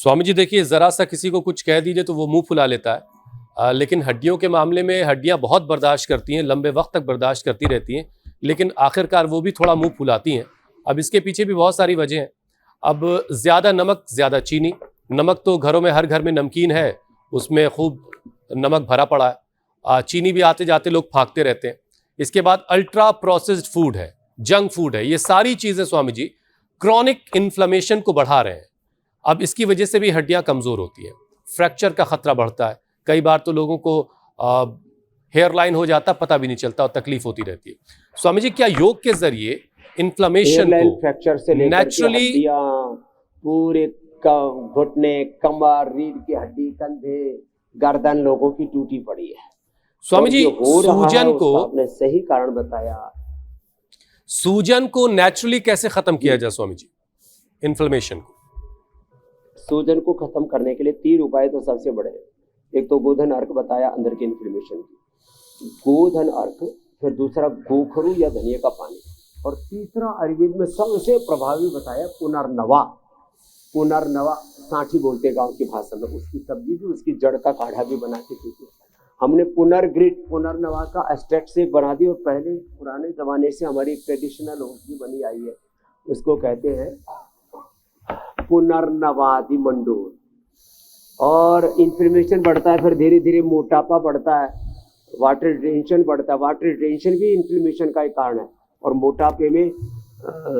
स्वामी जी देखिए, जरा सा किसी को कुछ कह दीजिए तो वो मुंह फुला लेता है। लेकिन हड्डियों के मामले में हड्डियां बहुत बर्दाश्त करती हैं, लंबे वक्त तक बर्दाश्त करती रहती हैं, लेकिन आखिरकार वो भी थोड़ा मुंह फुलाती हैं। अब इसके पीछे भी बहुत सारी वजह हैं। अब ज़्यादा नमक, ज़्यादा चीनी। नमक तो घरों में, हर घर में नमकीन है, उसमें खूब नमक भरा पड़ा है। चीनी भी आते जाते लोग फाँकते रहते हैं। इसके बाद अल्ट्रा प्रोसेस्ड फूड है, जंक फूड है। ये सारी चीज़ें स्वामी जी क्रॉनिक इन्फ्लेमेशन को बढ़ा रहे हैं। अब इसकी वजह से भी हड्डियां कमज़ोर होती हैं, फ्रैक्चर का खतरा बढ़ता है। कई बार तो लोगों को हेयर लाइन हो जाता, पता भी नहीं चलता और तकलीफ होती रहती है। स्वामी जी, क्या योग के जरिए इन्फ्लेमेशन को फ्रैक्चर से लेकर नेचुरली पूरे घुटने, कमर, रीढ़ की हड्डी, कंधे, गर्दन लोगों की टूटी पड़ी है। स्वामी जी, सूजन को आपने सही कारण बताया। सूजन को नेचुरली कैसे खत्म किया जाए स्वामी जी, इन्फ्लेमेशन को? सूजन को खत्म करने के लिए 3 उपाय तो सबसे बड़े हैं। एक तो गोधन अर्क बताया अंदर के इन्फ्लेमेशन की, गोधन अर्क, फिर दूसरा गोखरू या धनिया का पानी, और तीसरा आयुर्वेद में सबसे प्रभावी बताया पुनर्नवा। पुनर्नवा सांठी बोलते गांव की भाषा में, उसकी सब्जी भी, उसकी जड़ का काढ़ा भी बना के पीते। हमने पुनर्ग्रिट, पुनर्नवा का एक्सट्रैक्ट से बना दी, और पहले पुराने जमाने से हमारी एक ट्रेडिशनल औषधि बनी आई है, उसको कहते हैं पुनर्नवादि मंडोर। और इन्फ्लेमेशन बढ़ता है, फिर धीरे धीरे मोटापा बढ़ता है, वाटर रिटेंशन बढ़ता है। वाटर रिटेंशन भी इन्फ्लेमेशन का एक कारण है। और मोटापे में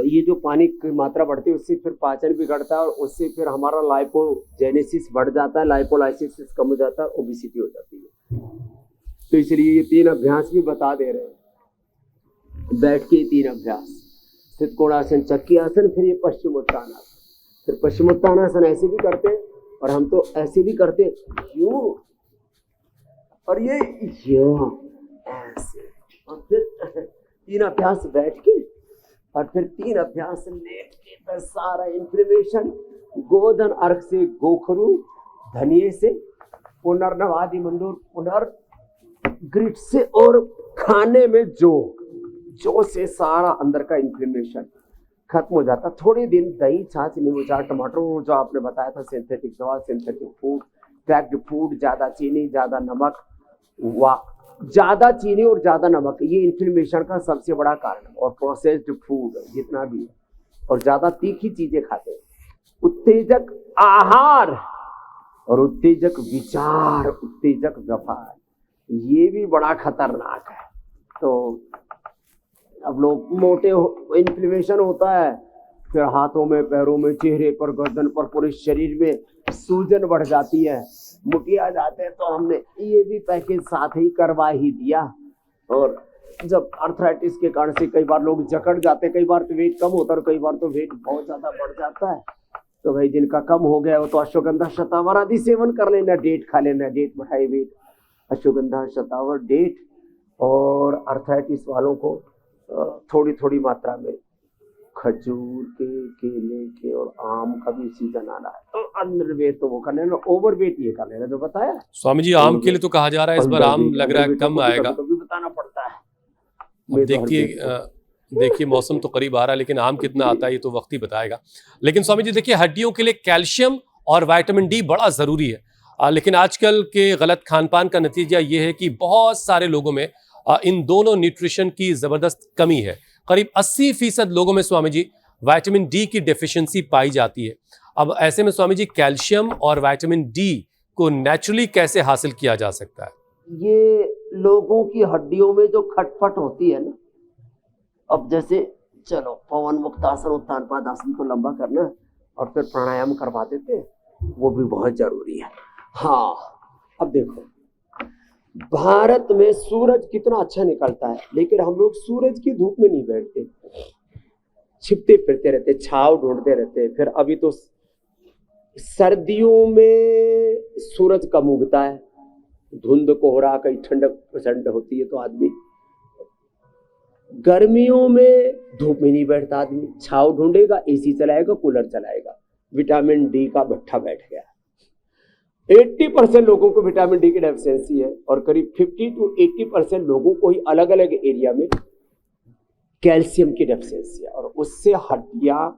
ये जो पानी की मात्रा बढ़ती है, उससे फिर पाचन बिगड़ता है, और उससे फिर हमारा लाइपोजेनेसिस बढ़ जाता है, लाइपोलाइसिस कम हो जाता है, ओबेसिटी हो जाती है। तो इसलिए ये 3 अभ्यास भी बता दे रहे हैं। बैठ के 3 अभ्यास, स्थित कोणासन, चक्की आसन, फिर ये पश्चिमोत्तानासन। फिर पश्चिमोत्तानासन ऐसे भी करते हैं, और हम तो ऐसे भी करते हैं, यूं, और ये यूं ऐसे, और फिर 3 अभ्यास बैठ के, और फिर 3 अभ्यास लेट के। फिर सारा इन्फ्लेमेशन गोधन अर्क से, गोखरू, धनिये से, पुनर्नवादि मंडूर, पुनर्ग्रिट से, और खाने में जो से सारा अंदर का इन्फ्लेमेशन खत्म हो जाता। थोड़े दिन दही, छाछ, नींबू चाट, टमाटर, जो आपने बताया था, सिंथेटिक दवा, सिंथेटिक फूड, पैक्ड फूड, ज्यादा चीनी, ज्यादा नमक, ज्यादा चीनी और ज्यादा नमक, ये इन्फ्लेमेशन का सबसे बड़ा कारण है। और प्रोसेस्ड फूड जितना भी है, और ज्यादा तीखी चीजें खाते हैं, उत्तेजक आहार और उत्तेजक विचार, उत्तेजक व्यवहार, ये भी बड़ा खतरनाक है। तो अब लोग मोटे, इन्फ्लेमेशन होता है, फिर हाथों में, पैरों में, चेहरे पर, गर्दन पर, पूरे शरीर में सूजन बढ़ जाती है, मुटिया जाते हैं। तो हमने ये भी पैकेज साथ ही करवा ही दिया। और जब अर्थराइटिस के कारण से कई बार लोग जकड़ जाते, कई बार तो वेट कम होता है, और कई बार तो वेट बहुत ज्यादा बढ़ जाता है। तो भाई जिनका कम हो गया वो तो अश्वगंधा, शतावर आदि सेवन कर लेना, डेट खा लेना, डेट बढ़ाए वेट, अश्वगंधा, शतावर, डेट। और अर्थराइटिस वालों को थोड़ी थोड़ी मात्रा में खजूर के, केले के और आम का भी सीजन आना है। तो अंडर वेट तो वो कर लेना, ओवर वेट ये कर लेना जो बताया स्वामी जी। आम के लिए तो कहा जा रहा है इस बार आम लग रहा है कम आएगा, तो भी बताना पड़ता है। अब देखिए मौसम तो करीब आ रहा है, लेकिन आम कितना आता है ये तो वक्त ही बताएगा। लेकिन स्वामी जी देखिए, हड्डियों के लिए कैल्शियम और विटामिन डी बड़ा जरूरी है। लेकिन आजकल के गलत खान पान का नतीजा ये है कि बहुत सारे लोगों में इन दोनों न्यूट्रिशन की जबरदस्त कमी है। करीब 80% लोगों में स्वामी जी विटामिन डी की डेफिशिएंसी पाई जाती है। अब ऐसे में स्वामी जी, कैल्शियम और विटामिन डी को नेचुरली कैसे हासिल किया जा सकता है? ये लोगों की हड्डियों में जो खटपट होती है ना, अब जैसे चलो पवन मुक्तासन, उत्तान पादासन तो लंबा करना, और फिर प्राणायाम करवा देते, वो भी बहुत जरूरी है। हाँ, अब देखो भारत में सूरज कितना अच्छा निकलता है, लेकिन हम लोग सूरज की धूप में नहीं बैठते, छिपते फिरते रहते, छाव ढूंढते रहते। फिर अभी तो सर्दियों में सूरज कम उगता है, धुंध कोहरा, कहीं ठंडक प्रचंड होती है, तो आदमी गर्मियों में धूप में नहीं बैठता, आदमी छाव ढूंढेगा, एसी चलाएगा, कूलर चलाएगा, विटामिन डी का भट्ठा बैठ गया। 80% लोगों को विटामिन डी की डेफिशिएंसी है, और करीब 50 to 80% लोगों को ही अलग अलग एरिया में कैल्शियम की डेफिशिएंसी है, और उससे हड्डियां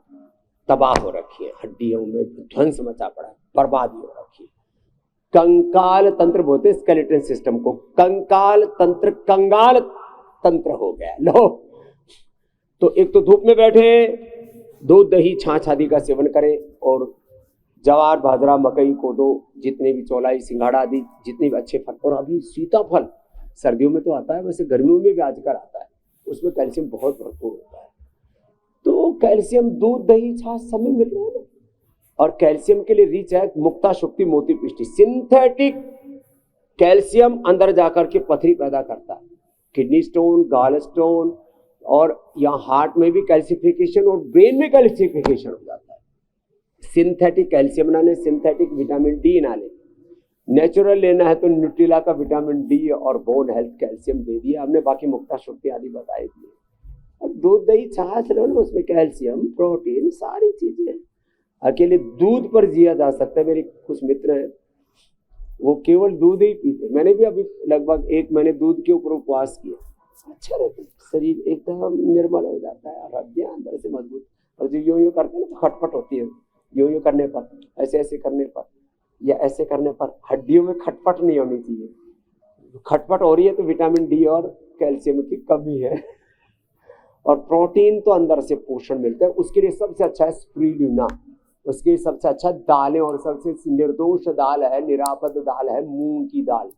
तबाह हो रखी है, हड्डियों में ध्वंस मचा पड़ा है। बर्बादी हो रखी है। कंकाल तंत्र बोलते हैं स्केलेटन सिस्टम को, कंकाल तंत्र कंगाल तंत्र हो गया। लो, तो एक तो धूप में बैठे, दूध दही छाछ आदि का सेवन करें, और जवार बाजरा मकई कोदो जितने भी चौलाई सिंघाड़ा आदि जितने भी अच्छे फल, और अभी सीताफल सर्दियों में तो आता है, वैसे गर्मियों में भी आजकल आता है, उसमें कैल्शियम बहुत भरपूर होता है। तो कैल्शियम दूध दही छाछ सब में मिल रहा है ना। और कैल्शियम के लिए रिच है मुक्ता शुक्ति मोती पिष्टि, सिंथेटिक कैल्शियम अंदर जाकर के पथरी पैदा करता है, किडनी स्टोन, गाल स्टोन, और यहाँ हार्ट में भी कैल्सिफिकेशन और ब्रेन में कैल्सिफिकेशन हो जाता है। सिंथेटिक कैल्शियम ना ले, सिंथेटिक विटामिन डी ना ले, नेचुरल लेना है तो न्यूट्रिला का विटामिन डी और बोन हेल्थ कैल्शियम दे दिया हमने, बाकी मुक्ता शुक्ति आदि बताई दी। और दूध दही छाछ लो ना, उसमें कैल्शियम प्रोटीन सारी चीजें। अकेले दूध पर जिया जा सकता है। मेरे कुछ मित्र हैं वो केवल दूध ही पीते, मैंने भी अभी लगभग 1 महीने दूध के ऊपर उपवास किया, अच्छा रहता है, शरीर एकदम निर्मल हो जाता है, हड्डियां अंदर से मजबूत। और जो यूं यूं करते हैं ना तो खटपट होती है, यूं यूं करने पर, ऐसे ऐसे करने पर या ऐसे करने पर हड्डियों में खटपट नहीं होनी चाहिए। खटपट हो रही है तो विटामिन डी और कैल्शियम की कमी है। और प्रोटीन तो अंदर से पोषण मिलता है, उसके लिए सबसे अच्छा है स्प्रूलिना, उसके लिए सबसे अच्छा दालें, और सबसे निर्दोष दाल है, निरापद दाल है मूंग की दाल,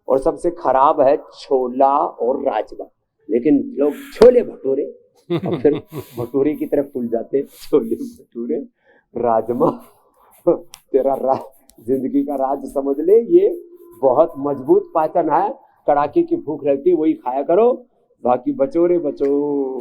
और सबसे खराब है छोला और राजमा। लेकिन लोग छोले भटूरे और फिर भटूरे की तरफ फूल जाते, छोले भटूरे राजमा तेरा जिंदगी का राज समझ ले। ये बहुत मजबूत पाचन है, कड़ाके की भूख लगती है वही खाया करो, बाकी बचो रे बचो।